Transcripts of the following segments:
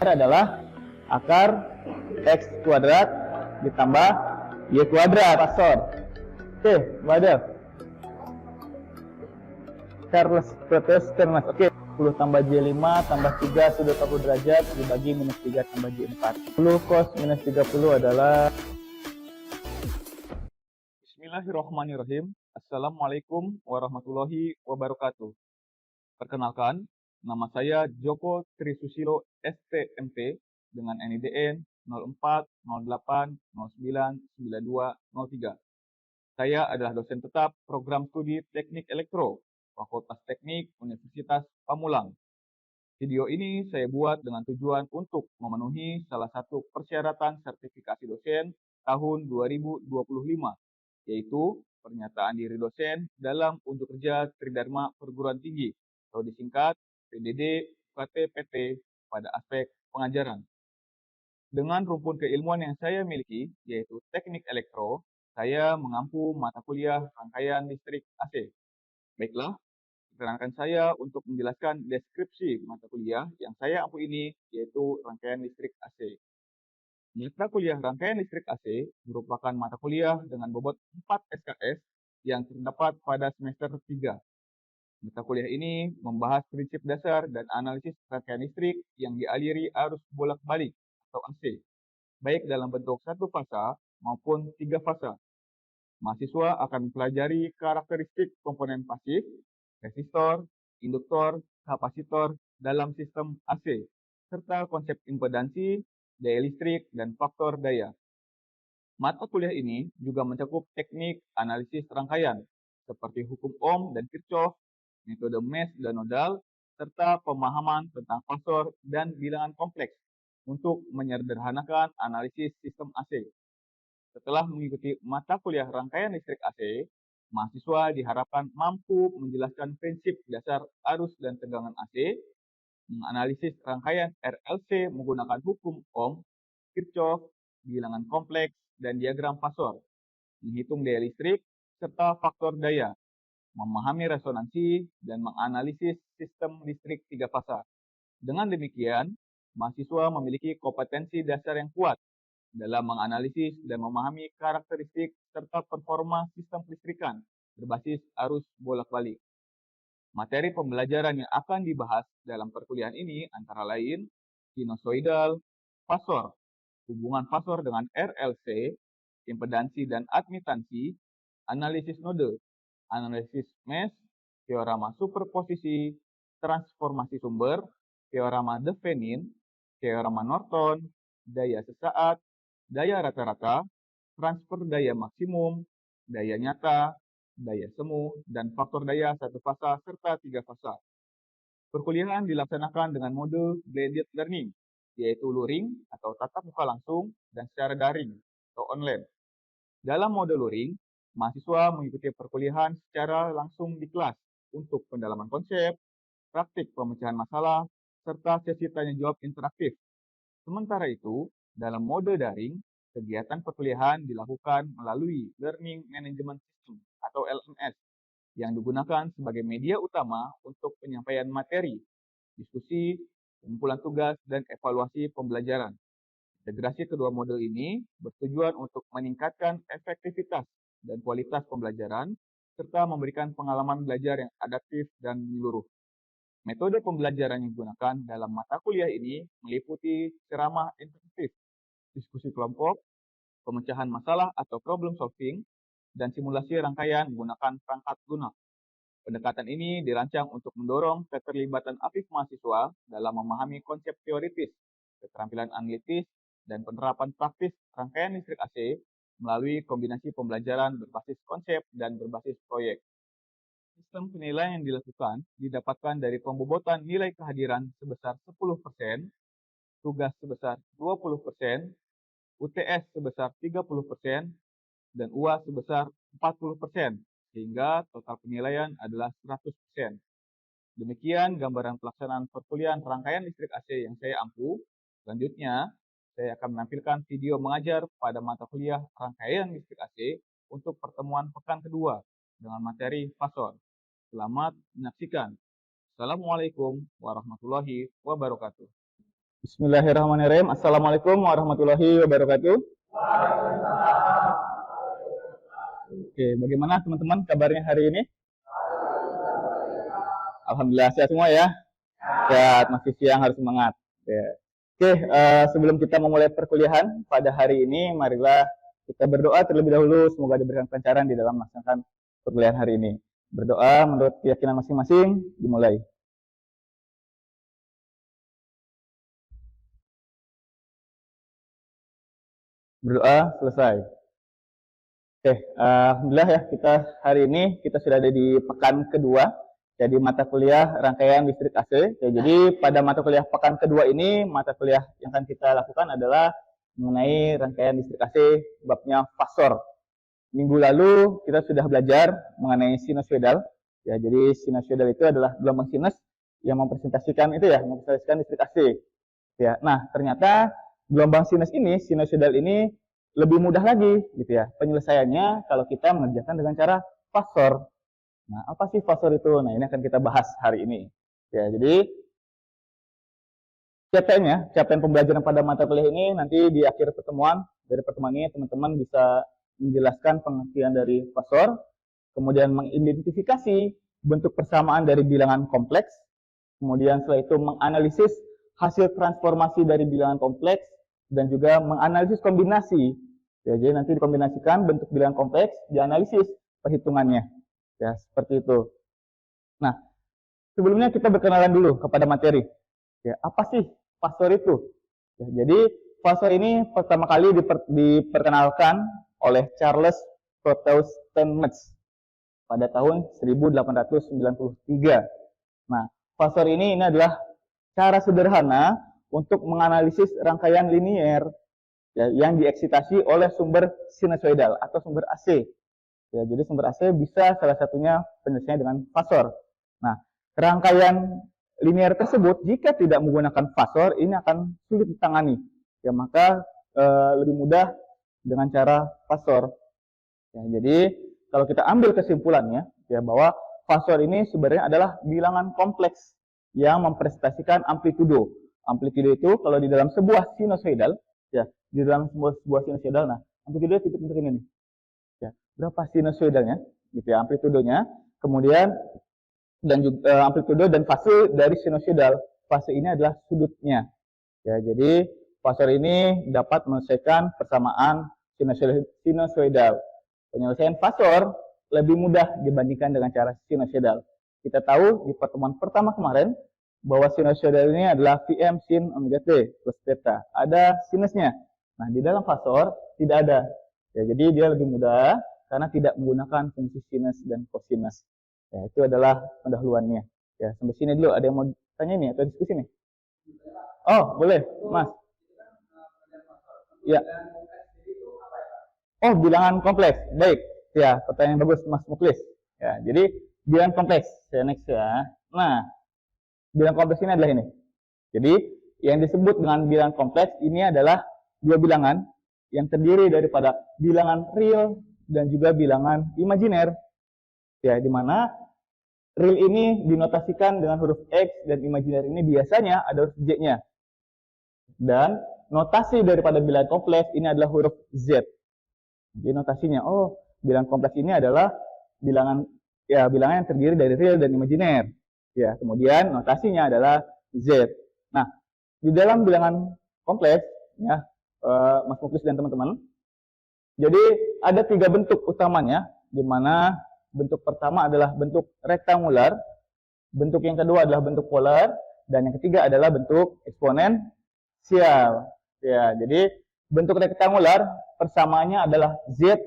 adalah akar X kuadrat ditambah Y kuadrat. Pasor. Oke, wadah. Charles Stearns. Oke, 10 tambah J5 tambah 3 sudut 40 derajat dibagi minus 3 tambah J4. 10 cos minus 30 adalah... Bismillahirrahmanirrahim. Assalamualaikum warahmatullahi wabarakatuh. Perkenalkan, nama saya Joko Trisusilo STMT dengan NIDN 0408099203. Saya adalah dosen tetap program studi Teknik Elektro, Fakultas Teknik Universitas Pamulang. Video ini saya buat dengan tujuan untuk memenuhi salah satu persyaratan sertifikasi dosen tahun 2025, yaitu pernyataan diri dosen dalam unjuk kerja Tridharma Perguruan Tinggi, atau disingkat PDD UKT PT pada aspek pengajaran. Dengan rumpun keilmuan yang saya miliki, yaitu Teknik Elektro, saya mengampu mata kuliah rangkaian listrik AC. Baiklah, perkenankan saya untuk menjelaskan deskripsi mata kuliah yang saya ampu ini, yaitu rangkaian listrik AC. Mata kuliah rangkaian listrik AC merupakan mata kuliah dengan bobot 4 SKS yang terdapat pada semester 3. Mata kuliah ini membahas prinsip dasar dan analisis rangkaian listrik yang dialiri arus bolak-balik atau AC, baik dalam bentuk satu fasa maupun tiga fasa. Mahasiswa akan mempelajari karakteristik komponen pasif, resistor, induktor, kapasitor dalam sistem AC, serta konsep impedansi, daya listrik, dan faktor daya. Mata kuliah ini juga mencakup teknik analisis rangkaian, seperti hukum Ohm dan Kirchhoff, metode mesh dan nodal, serta pemahaman tentang fasor dan bilangan kompleks untuk menyederhanakan analisis sistem AC. Setelah mengikuti mata kuliah rangkaian listrik AC, mahasiswa diharapkan mampu menjelaskan prinsip dasar arus dan tegangan AC, menganalisis rangkaian RLC menggunakan hukum Ohm, Kirchhoff, bilangan kompleks, dan diagram fasor, menghitung daya listrik, serta faktor daya, memahami resonansi, dan menganalisis sistem listrik tiga fasa. Dengan demikian, mahasiswa memiliki kompetensi dasar yang kuat dalam menganalisis dan memahami karakteristik serta performa sistem kelistrikan berbasis arus bolak-balik. Materi pembelajaran yang akan dibahas dalam perkuliahan ini antara lain sinusoidal, fasor, hubungan fasor dengan RLC, impedansi dan admitansi, analisis node, analisis mesh, teorema superposisi, transformasi sumber, teorema de Venin, teorema Norton, daya sesaat, daya rata-rata, transfer daya maksimum, daya nyata, daya semu, dan faktor daya satu fasa serta tiga fasa. Perkuliahan dilaksanakan dengan mode blended learning, yaitu luring atau tatap muka langsung dan secara daring atau online. Dalam mode luring, mahasiswa mengikuti perkuliahan secara langsung di kelas untuk pendalaman konsep, praktik pemecahan masalah, serta sesi tanya jawab interaktif. Sementara itu, dalam mode daring, kegiatan perkuliahan dilakukan melalui Learning Management System atau LMS yang digunakan sebagai media utama untuk penyampaian materi, diskusi, pengumpulan tugas, dan evaluasi pembelajaran. Integrasi kedua model ini bertujuan untuk meningkatkan efektivitas dan kualitas pembelajaran, serta memberikan pengalaman belajar yang adaptif dan menyeluruh. Metode pembelajaran yang digunakan dalam mata kuliah ini meliputi ceramah interaktif, diskusi kelompok, pemecahan masalah atau problem solving, dan simulasi rangkaian menggunakan perangkat lunak. Pendekatan ini dirancang untuk mendorong keterlibatan aktif mahasiswa dalam memahami konsep teoritis, keterampilan analitis, dan penerapan praktis rangkaian listrik AC melalui kombinasi pembelajaran berbasis konsep dan berbasis proyek. Sistem penilaian yang dilakukan didapatkan dari pembobotan nilai kehadiran sebesar 10%, tugas sebesar 20%, UTS sebesar 30%, dan UAS sebesar 40%, sehingga total penilaian adalah 100%. Demikian gambaran pelaksanaan perkuliahan rangkaian listrik AC yang saya ampu. Selanjutnya, saya akan menampilkan video mengajar pada mata kuliah rangkaian listrik AC untuk pertemuan pekan kedua dengan materi fasor. Selamat menyaksikan. Assalamualaikum warahmatullahi wabarakatuh. Bismillahirrahmanirrahim. Assalamualaikum warahmatullahi wabarakatuh. Oke, bagaimana teman-teman kabarnya hari ini? Alhamdulillah sehat semua ya. Sehat, masih siang harus semangat. Ya. Oke, sebelum kita memulai perkuliahan pada hari ini, marilah kita berdoa terlebih dahulu. Semoga diberikan kelancaran di dalam melaksanakan perkuliahan hari ini. Berdoa menurut keyakinan masing-masing, dimulai. Berdoa selesai. Oke, alhamdulillah ya, kita hari ini kita sudah ada di pekan kedua. Jadi mata kuliah rangkaian listrik AC. Ya, jadi pada mata kuliah pekan kedua ini, mata kuliah yang akan kita lakukan adalah mengenai rangkaian listrik AC babnya fasor. Minggu lalu kita sudah belajar mengenai sinusoidal. Ya, jadi sinusoidal itu adalah gelombang sinus yang mempresentasikan itu ya, mempresentasikan listrik AC. Ya, nah ternyata gelombang sinus ini, sinusoidal ini lebih mudah lagi gitu ya penyelesaiannya kalau kita mengerjakan dengan cara fasor. Nah, apa sih fasor itu? Nah, ini akan kita bahas hari ini. Ya, jadi capaian pembelajaran pada mata kuliah ini nanti di akhir pertemuan, dari pertemuan ini teman-teman bisa menjelaskan pengertian dari fasor, kemudian mengidentifikasi bentuk persamaan dari bilangan kompleks, kemudian setelah itu menganalisis hasil transformasi dari bilangan kompleks, dan juga menganalisis kombinasi. Ya, jadi nanti dikombinasikan bentuk bilangan kompleks, dianalisis perhitungannya. Ya, seperti itu. Nah, sebelumnya kita berkenalan dulu kepada materi. Ya, apa sih fasor itu? Ya, jadi fasor ini pertama kali diperkenalkan oleh Charles Proteus Steinmetz pada tahun 1893. Nah, fasor ini adalah cara sederhana untuk menganalisis rangkaian linier ya, yang dieksitasi oleh sumber sinusoidal atau sumber AC. Ya, jadi sumber AC bisa salah satunya penyelesaiannya dengan fasor. Nah, rangkaian linier tersebut jika tidak menggunakan fasor ini akan sulit ditangani. Ya, maka lebih mudah dengan cara fasor. Ya, jadi kalau kita ambil kesimpulannya ya bahwa fasor ini sebenarnya adalah bilangan kompleks yang mempresentasikan amplitudo. Amplitudo itu kalau di dalam sebuah sinusoidal ya, di dalam sebuah sinusoidal, nah amplitudo titik ini nih. Ya, berapa sinusoidalnya gitu ya, amplitudonya, kemudian dan juga amplitudo dan fase dari sinusoidal. Fase ini adalah sudutnya. Ya, jadi fasor ini dapat menyelesaikan persamaan sinusoidal. Penyelesaian fasor lebih mudah dibandingkan dengan cara sinusoidal. Kita tahu di pertemuan pertama kemarin bahwa sinusoidal ini adalah Vm sin omega t plus theta. Ada sinusnya. Nah, di dalam fasor tidak ada. Ya, jadi dia lebih mudah karena tidak menggunakan fungsi sinus dan kosinus. Ya, itu adalah pendahuluannya. Ya, sampai sini dulu. Ada yang mau tanya nih atau diskusi nih? Oh, boleh, Mas. Ya. Oh, bilangan kompleks. Baik. Ya, pertanyaan bagus, Mas Muklis. Ya, jadi bilangan kompleks. Ya, next ya. Nah, bilangan kompleks ini adalah ini. Jadi, yang disebut dengan bilangan kompleks ini adalah dua bilangan yang terdiri daripada bilangan real dan juga bilangan imajiner. Ya, di mana real ini dinotasikan dengan huruf X dan imajiner ini biasanya ada huruf J-nya. Dan notasi daripada bilangan kompleks ini adalah huruf Z. Jadi notasinya, oh, bilangan kompleks ini adalah bilangan yang terdiri dari real dan imajiner. Ya, kemudian notasinya adalah Z. Nah, di dalam bilangan kompleks ya, Mas Muklis dan teman-teman. Jadi ada tiga bentuk utamanya, di mana bentuk pertama adalah bentuk rektangular, bentuk yang kedua adalah bentuk polar, dan yang ketiga adalah bentuk eksponensial. Ya, jadi bentuk rektangular persamaannya adalah Z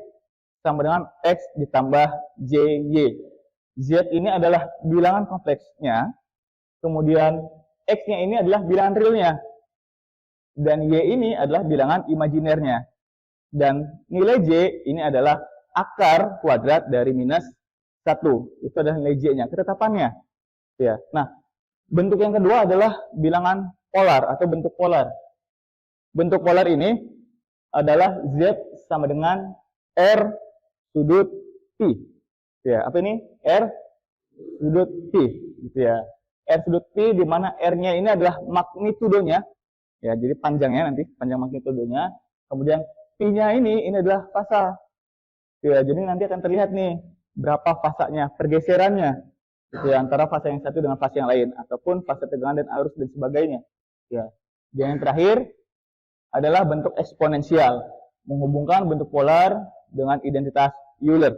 sama dengan X ditambah JY. Z ini adalah bilangan kompleksnya, kemudian X-nya ini adalah bilangan realnya, dan Y ini adalah bilangan imajinernya. Dan nilai J ini adalah akar kuadrat dari minus 1. Itu adalah nilai J-nya, ketetapannya. Ya. Nah, bentuk yang kedua adalah bilangan polar atau bentuk polar. Bentuk polar ini adalah Z sama dengan R sudut P. Ya, apa ini? R sudut P, gitu ya. R sudut P di mana R-nya ini adalah magnitudonya. Ya, jadi panjangnya nanti, panjang magnitudenya. Kemudian P-nya ini adalah fasa. Ya, jadi nanti akan terlihat nih berapa fasanya, pergeserannya gitu ya, antara fase yang satu dengan fase yang lain, ataupun fase tegangan dan arus dan sebagainya. Ya. Dan yang terakhir adalah bentuk eksponensial, menghubungkan bentuk polar dengan identitas Euler.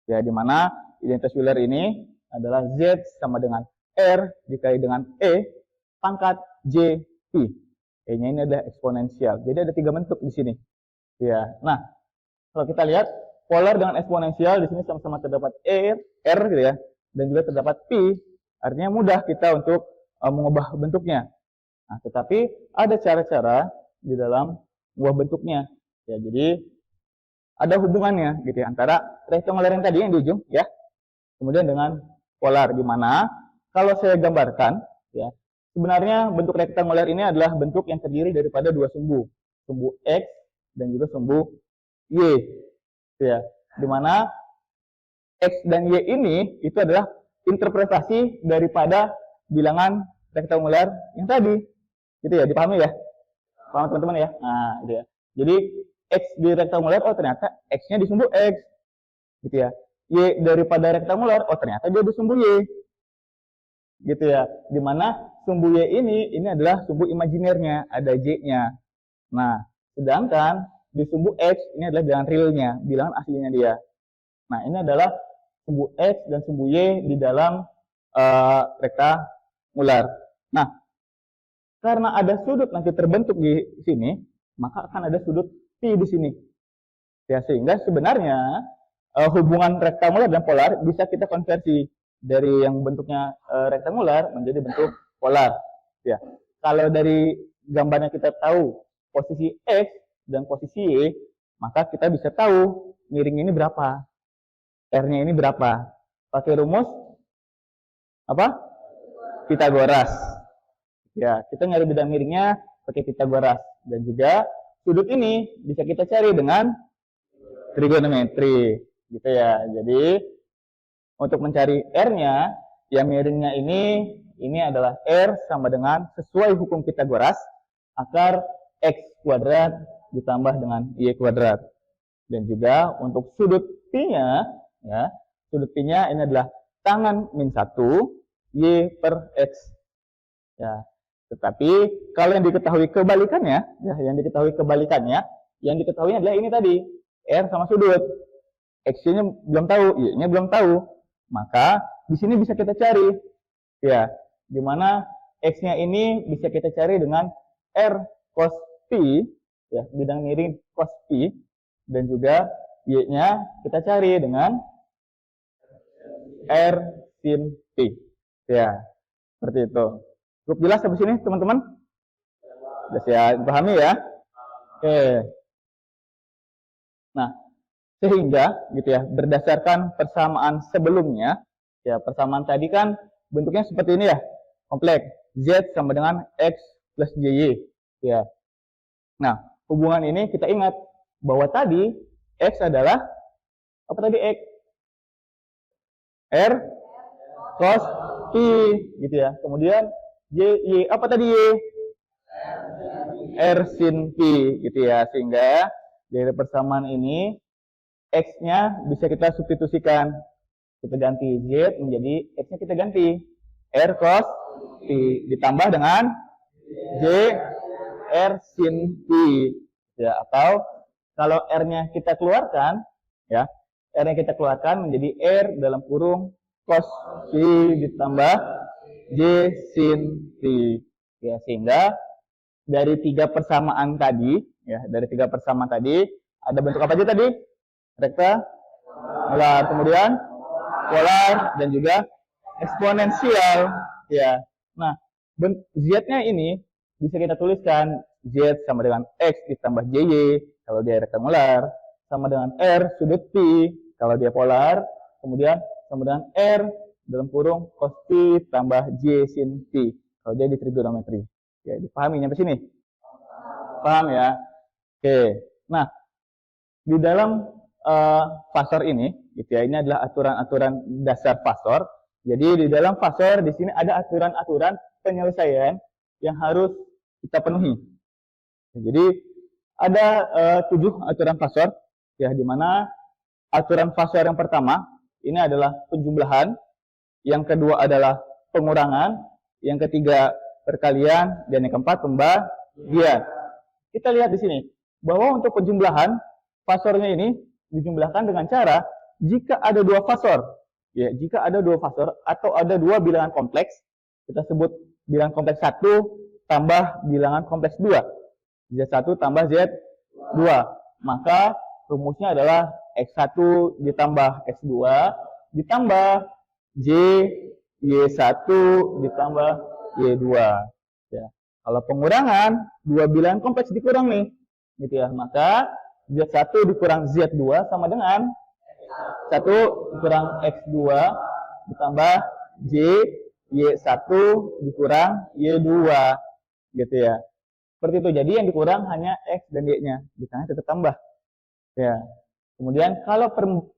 Ya, di mana identitas Euler ini adalah Z sama dengan R dikali dengan E pangkat J P. E-nya ini adalah eksponensial. Jadi ada 3 bentuk di sini. Ya. Nah, kalau kita lihat polar dengan eksponensial di sini sama-sama terdapat R gitu ya, dan juga terdapat P. Artinya mudah kita untuk mengubah bentuknya. Nah, tetapi ada cara-cara di dalam mengubah bentuknya. Ya, jadi ada hubungannya gitu ya, antara rektanguler yang tadi yang di ujung ya, kemudian dengan polar, di mana kalau saya gambarkan ya, sebenarnya bentuk rektanguler ini adalah bentuk yang terdiri daripada 2 sumbu, sumbu X dan juga sumbu Y. Ya, di mana X dan Y ini itu adalah interpretasi daripada bilangan rektanguler yang tadi. Gitu ya, dipahami ya? Paham teman-teman ya? Nah, gitu ya. Jadi X di rektanguler, oh ternyata X-nya di sumbu X. Gitu ya. Y daripada rektanguler, oh ternyata dia di sumbu Y. Gitu ya. Dimana sumbu Y ini adalah sumbu imajinernya, ada J-nya. Nah, sedangkan di sumbu X ini adalah bilangan realnya, bilangan aslinya dia. Nah, ini adalah sumbu X dan sumbu Y di dalam rektanguler. Nah, karena ada sudut nanti terbentuk di sini, maka akan ada sudut P di sini. Ya, sehingga sebenarnya hubungan rektanguler dan polar bisa kita konversi dari yang bentuknya rektanguler menjadi bentuk polar. Ya, kalau dari gambarnya kita tahu posisi X dan posisi Y, maka kita bisa tahu miring ini berapa, R-nya ini berapa. Pakai rumus apa? Pitagoras. Ya, kita nyari bidang miringnya pakai Pitagoras. Dan juga sudut ini bisa kita cari dengan trigonometri, gitu ya. Jadi untuk mencari R-nya, yang miringnya ini adalah R sama dengan sesuai hukum Pitagoras, akar X kuadrat ditambah dengan Y kuadrat. Dan juga untuk sudut P-nya, ya, sudut P-nya ini adalah tangan min 1 Y per X. Ya, tetapi kalau yang diketahui kebalikannya, ya, yang diketahui adalah ini tadi, R sama sudut. X-nya belum tahu, Y-nya belum tahu. Maka di sini bisa kita cari, ya, di mana X-nya ini bisa kita cari dengan R cos P, ya, bidang miring cos P, dan juga Y-nya kita cari dengan R sin P. Ya, seperti itu. Cukup jelas sampai sini, teman-teman? Sudah ya, dipahami ya? Oke. Nah, sehingga gitu ya, berdasarkan persamaan sebelumnya, ya, persamaan tadi kan bentuknya seperti ini ya, kompleks. Z sama dengan X plus JY. Ya. Nah, hubungan ini kita ingat bahwa tadi X adalah apa tadi X? R cos P gitu ya. Kemudian Y apa tadi Y? R sin P gitu ya. Sehingga dari persamaan ini X-nya bisa kita substitusikan. Kita ganti Z menjadi X-nya kita ganti R cos P ditambah dengan J R sin P. Ya, atau kalau R-nya kita keluarkan, ya, R-nya kita keluarkan menjadi R dalam kurung cos P ditambah J sin P. Ya, sehingga dari 3 persamaan tadi, ya, dari 3 persamaan tadi ada bentuk apa aja tadi? Rektanguler, kemudian polar dan juga eksponensial. Ya. Nah, Z-nya ini bisa kita tuliskan Z sama dengan X ditambah JY kalau dia rektanguler, sama dengan R sudut P kalau dia polar, kemudian sama dengan R dalam kurung cos P tambah J sin P kalau dia di trigonometri. Ya, dipahami sampai sini? Paham ya? Oke. Nah, di dalam fasor ini, gitu ya, ini adalah aturan-aturan dasar fasor. Jadi di dalam fasor di sini ada aturan-aturan penyelesaian yang harus kita penuhi. Jadi ada 7 aturan fasor, ya, di mana aturan fasor yang pertama ini adalah penjumlahan, yang kedua adalah pengurangan, yang ketiga perkalian, dan yang keempat pembagian. Kita lihat di sini bahwa untuk penjumlahan fasornya ini dijumlahkan dengan cara jika ada 2 fasor, ya, jika ada 2 fasor atau ada 2 bilangan kompleks, kita sebut bilangan kompleks 1 tambah bilangan kompleks 2. Z1 tambah Z2. Maka rumusnya adalah X1 ditambah X2 ditambah J Y1 ditambah Y2. Ya. Kalau pengurangan, 2 bilangan kompleks dikurang nih, gitu ya. Maka Z1 dikurang Z2 sama dengan 1 dikurang X2 ditambah J Y1 dikurang Y2, gitu ya. Seperti itu. Jadi yang dikurang hanya X dan Y-nya. Di tengah tetap tambah. Ya. Kemudian kalau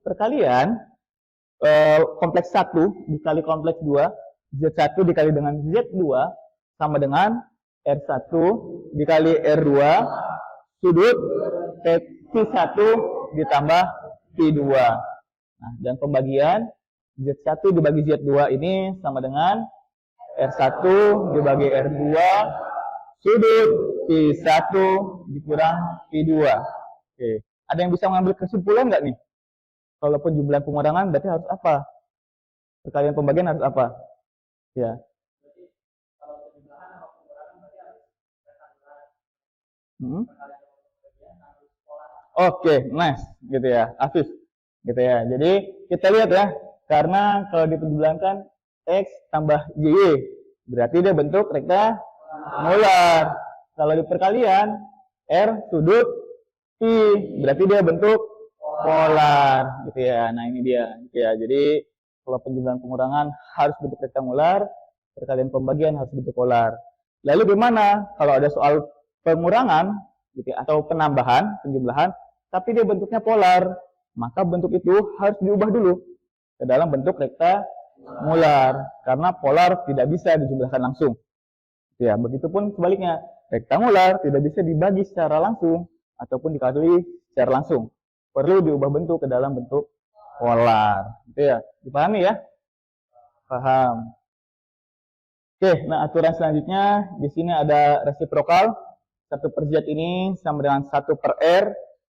perkalian, kompleks 1 dikali kompleks 2, Z1 dikali dengan Z2 sama dengan R1 dikali R2 sudut P1 ditambah P2. Nah, dan pembagian Z1 dibagi Z2 ini sama dengan R1 dibagi R2 sudut P1 dikurang P2. Oke. Ada yang bisa mengambil kesimpulan nggak nih? Kalau penjumlahan pengurangan berarti harus apa? Perkalian pembagian harus apa? Ya. Oke, nice, gitu ya, Afif, gitu ya. Jadi kita lihat ya, karena kalau dipenjumlahkan X tambah Y, berarti dia bentuk rektangular. Kalau di perkalian R sudut P, berarti dia bentuk polar, gitu ya. Nah ini dia, gitu ya. Jadi kalau penjumlahan pengurangan harus bentuk rektangular, perkalian pembagian harus bentuk polar. Lalu gimana kalau ada soal pengurangan, gitu ya, atau penambahan, penjumlahan, tapi dia bentuknya polar, maka bentuk itu harus diubah dulu ke dalam bentuk rektangular, karena polar tidak bisa dijumlahkan langsung. Ya, begitupun sebaliknya, rektangular tidak bisa dibagi secara langsung ataupun dikali secara langsung. Perlu diubah bentuk ke dalam bentuk polar. Gitu ya. Dipahami ya? Paham. Oke, nah aturan selanjutnya di sini ada resiprokal. 1/Z ini sama dengan 1/R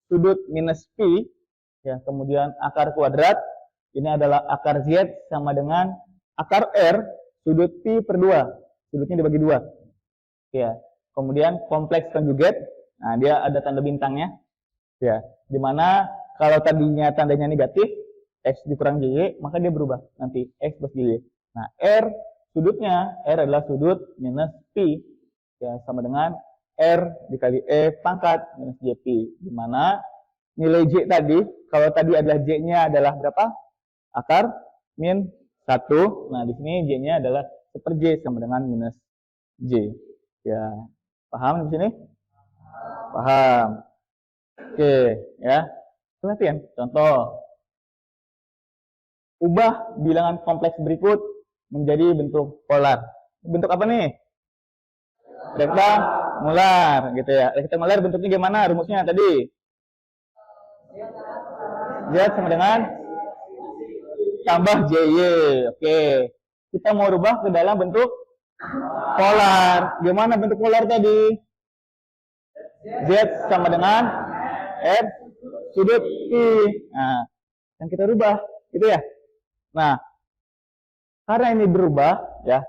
sudut minus P, ya, kemudian akar kuadrat, ini adalah akar Z sama dengan akar R sudut P/2, sudutnya dibagi 2. Ya, kemudian kompleks konjugat, nah dia ada tanda bintangnya, ya, dimana kalau tadinya tandanya negatif, X dikurang JY, maka dia berubah, nanti X plus JY. Nah, R sudutnya, R adalah sudut minus P, ya, sama dengan R dikali E pangkat minus JP, di mana nilai J tadi, kalau tadi adalah J-nya adalah berapa? Akar min 1. Nah, di sini J-nya adalah 1/J sama dengan minus J. Ya, paham di sini? Paham. Oke, ya. Perhatian, contoh. Ubah bilangan kompleks berikut menjadi bentuk polar. Bentuk apa nih? Rektangular, gitu ya. Rektangular bentuknya gimana? Rumusnya tadi. Z sama dengan tambah JY. Oke. Kita mau rubah ke dalam bentuk polar. Gimana bentuk polar tadi? Z sama dengan R sudut I. Nah, yang kita rubah, gitu ya. Nah, karena ini berubah, ya.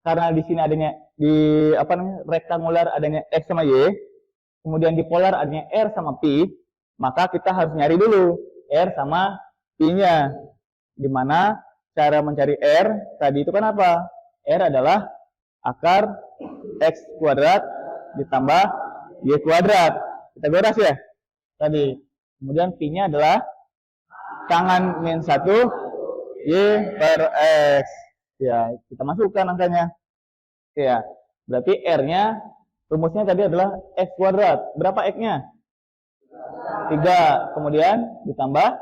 Karena di sini adanya di rektangular adanya X sama Y, kemudian di polar adanya R sama P, maka kita harus nyari dulu R sama P-nya. Dimana cara mencari R tadi itu kan apa? R adalah akar X kuadrat ditambah Y kuadrat. Kita goras ya tadi. Kemudian P-nya adalah tangan min 1 Y per X. Ya, kita masukkan angkanya. Ya, berarti R-nya, rumusnya tadi adalah X kuadrat. Berapa X-nya? 3. Kemudian ditambah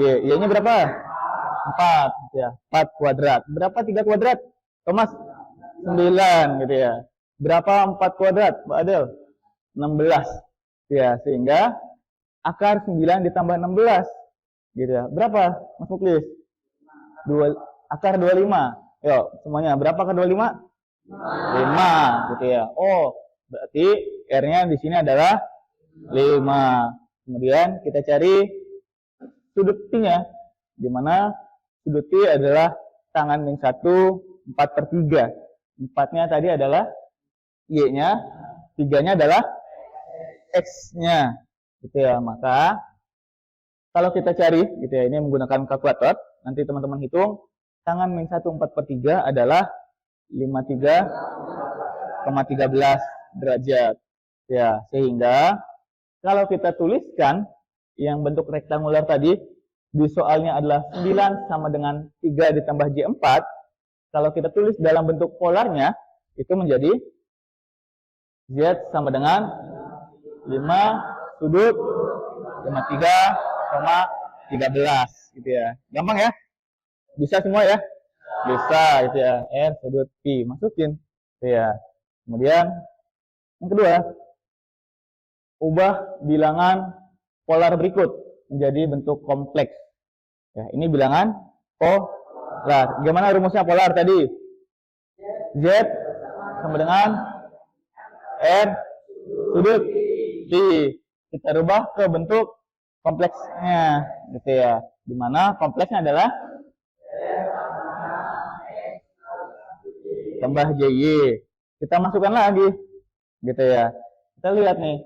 Y. Y-nya berapa? 4. Ya, 4 kuadrat. Berapa 3 kuadrat? Thomas? 9, gitu ya. Berapa 4 kuadrat, Mbak Adel? 16. Ya, sehingga akar 9 ditambah 16. Gitu ya. Berapa, Mas Muklis? Akar 25. Yuk, semuanya. Berapa akar 25? 5, gitu ya. Oh, berarti R-nya di sini adalah 5. Kemudian kita cari sudut P-nya, di mana sudut P adalah tangan min 1, 4/3. 4-nya tadi adalah Y-nya, 3-nya adalah X-nya. Gitu ya. Maka kalau kita cari, gitu ya, ini menggunakan kalkulator, nanti teman-teman hitung, tangan min 1, 4/3 adalah 53,13 derajat. Ya, sehingga kalau kita tuliskan yang bentuk rektangular tadi, di soalnya adalah 9 sama dengan 3 ditambah J4. Kalau kita tulis dalam bentuk polarnya, itu menjadi Z sama dengan 5 sudut 53,13 gitu ya. Gampang ya? Bisa semua ya? Bisa gitu ya. R sudut P masukin gitu ya. Kemudian yang kedua, ubah bilangan polar berikut menjadi bentuk kompleks. Ya, ini bilangan polar. Gimana rumusnya polar tadi? Z sama dengan R sudut P. Kita rubah ke bentuk kompleksnya, gitu ya. Dimana kompleksnya adalah tambah JY. Kita masukkan lagi, gitu ya. Kita lihat nih,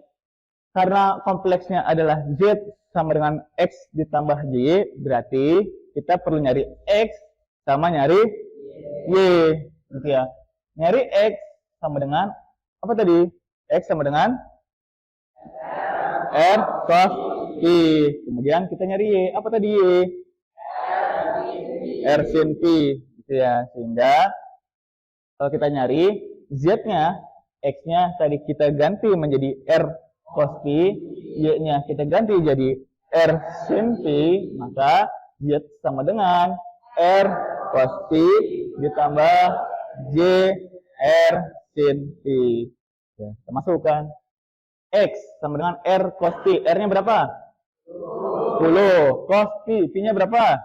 karena kompleksnya adalah Z sama dengan X ditambah Y, berarti kita perlu nyari X sama nyari Y, gitu ya. Nyari X sama dengan apa tadi? X sama dengan R cos P. Kemudian kita nyari Y. Apa tadi Y? R sin P, gitu ya. Sehingga kalau kita nyari Z-nya, X-nya tadi kita ganti menjadi R cos P, Y-nya kita ganti jadi R sin P, maka Z sama dengan R cos P ditambah J R sin P. Ya, kita masukkan. X sama dengan R cos P. R-nya berapa? 10. Cos P. P-nya berapa?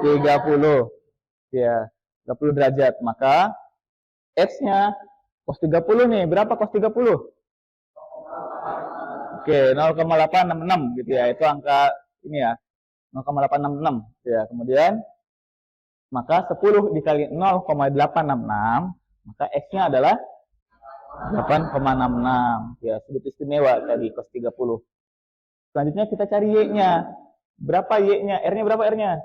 30. Ya, 30 derajat. Maka X-nya cos 30 nih. Berapa cos 30? Oke, 0,866 gitu ya. Itu angka ini ya. 0,866 ya. Kemudian maka 10 dikali 0,866, maka X-nya adalah 8,66. Ya, sudut istimewa tadi cos 30. Selanjutnya kita cari Y-nya. Berapa Y-nya? R-nya berapa R-nya?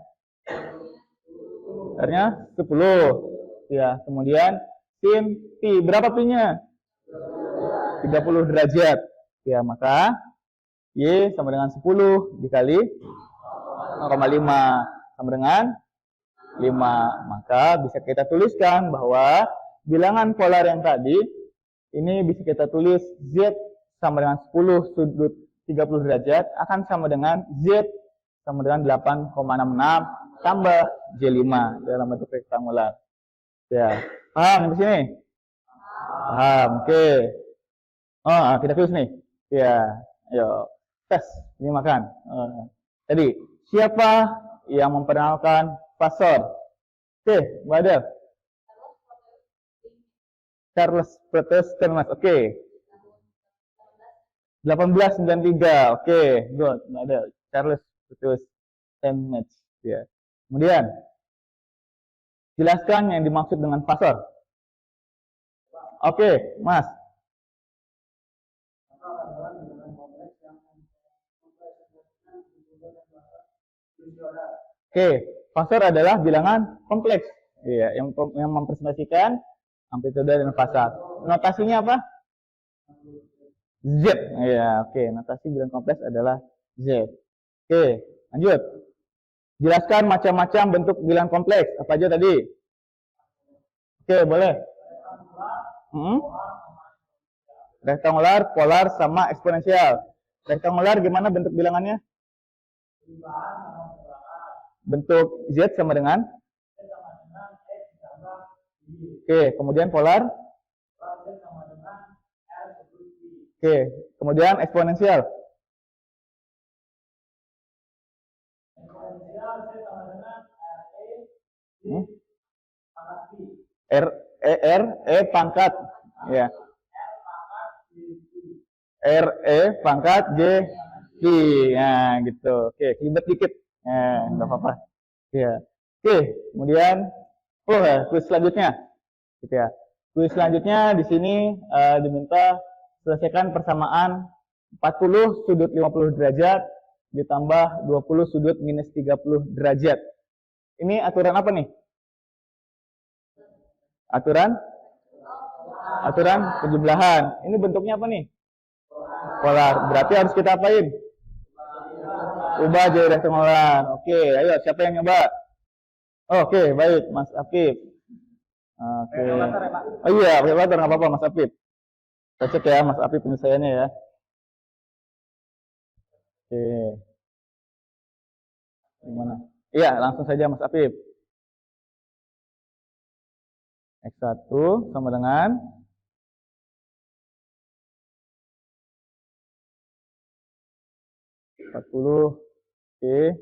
R-nya 10. Ya, kemudian sin P. Berapa P-nya? 30 derajat. Ya, maka Y sama dengan 10 dikali 0,5 sama dengan 5. Maka bisa kita tuliskan bahwa bilangan polar yang tadi ini bisa kita tulis Z sama dengan 10 sudut 30 derajat akan sama dengan Z sama dengan 8,66 tambah J5 dalam bentuk rektangular. Ya, paham di sini? Paham, oke. Oh, kita tulis nih. Ya, ayo tes. Ini makan. Tadi, siapa yang memperkenalkan Pasor? Oke, Mbak Adel. Charles Proteus Steinmetz. Oke. 1893. Oke, good. Mbak Adel. Charles Proteus Steinmetz. Ya. Kemudian, jelaskan yang dimaksud dengan Pasor. Oke, Mas. Oke, Pasor adalah bilangan kompleks. Iya, yang mempresentasikan amplitude dan fasa. Notasinya apa? Z. Ya, oke. Notasi bilangan kompleks adalah Z. Oke, lanjut. Jelaskan macam-macam bentuk bilangan kompleks. Apa aja tadi? Oke, boleh. Rektangular, polar, sama eksponensial. Rektangular gimana bentuk bilangannya? Bentuk Z sama dengan? Oke, kemudian polar? Oke, kemudian eksponensial. pangkat ya. Pangkat J Q. Nah, gitu. Oke, ribet dikit. Nah, nggak apa-apa. Ya. Oke, kemudian kuis selanjutnya. Gitu ya. Kuis selanjutnya di sini diminta selesaikan persamaan 40 sudut 50 derajat ditambah 20 sudut minus 30 derajat. Ini aturan apa nih? Aturan penjumlahan. Ini bentuknya apa nih? Polar. Berarti harus kita apain? Ubah jadi rektangular. Oke, ayo siapa yang nyoba? Oke, baik, Mas Afif. Oke. Oh iya, pakai water nggak apa-apa, Mas Afif. Kita cek ya, Mas Afif penyelesaiannya ya. Oke. Gimana? Iya, langsung saja Mas Afif. X1 sama dengan 40. Oke.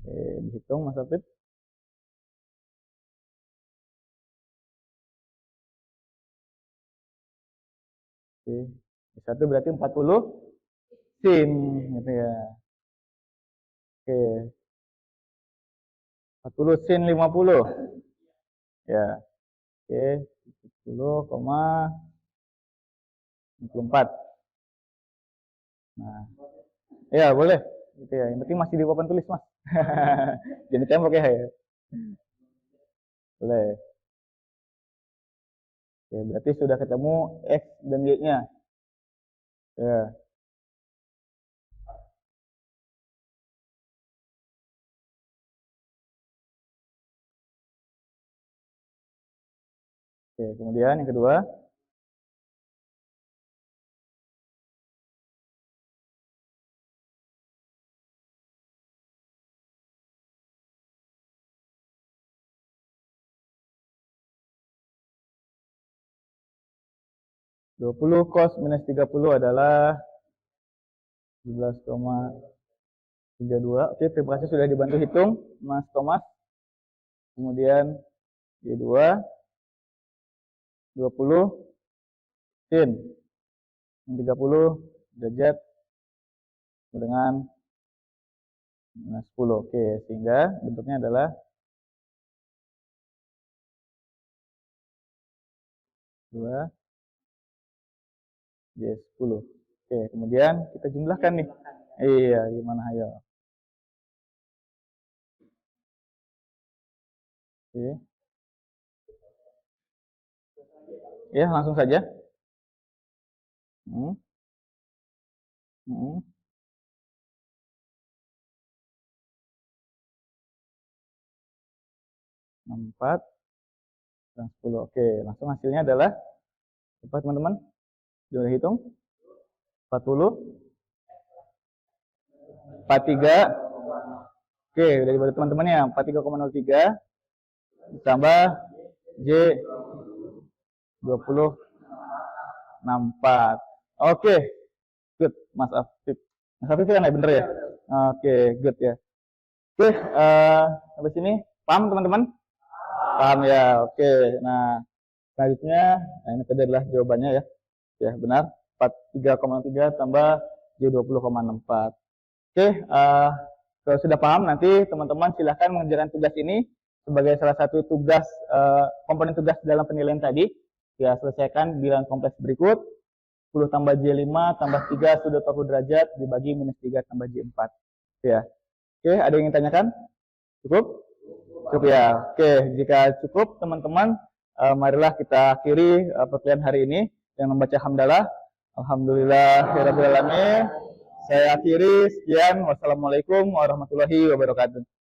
Oke, dihitung Mas Afif. Oke. X1 berarti 40 sin gitu ya. Oke. 40 sin 50. Ya. Oke, 70,64. Nah. Ya, boleh. Gitu ya. Yang penting masih di papan tulis, Mas. Jadi tembok ya. Boleh. Oke, berarti sudah ketemu X dan Y-nya. Ya. Oke, kemudian yang kedua. (20 cos minus 30 adalah 17,32. Oke, terima kasih sudah dibantu hitung, Mas Thomas. Kemudian Y2 20 sin 30 derajat dengan minus 10. Oke, sehingga bentuknya adalah dua J10. Oke, kemudian kita jumlahkan nih. Iya, gimana ayo. Oke. Ya, langsung saja. 4 dan 10. Oke, langsung hasilnya adalah cepat teman-teman. Sudah hitung? 40 43. Oke, udah dibantu teman-temannya. 43,03 ditambah J 20,64. Oke, good, Mas Afif. Mas Afif kan ya, bener ya? Oke, good ya. Oke, sampai sini paham teman-teman? Paham ya, oke. Nah, selanjutnya, ini tadi adalah jawabannya ya. Ya, benar. 43,3 tambah J20,64. Oke, kalau sudah paham, nanti teman-teman silahkan mengerjakan tugas ini sebagai salah satu tugas, komponen tugas dalam penilaian tadi. Ya, selesaikan bilangan kompleks berikut. 10 tambah J5 tambah 3 sudut 40 derajat dibagi minus 3 tambah J4. Ya. Oke, ada yang ingin tanyakan? Cukup? Cukup ya. Oke, jika cukup teman-teman, marilah kita akhiri perkuliahan hari ini dengan membaca hamdalah. Alhamdulillahirabbil alamin. Saya akhiri, sekian. Wassalamualaikum warahmatullahi wabarakatuh.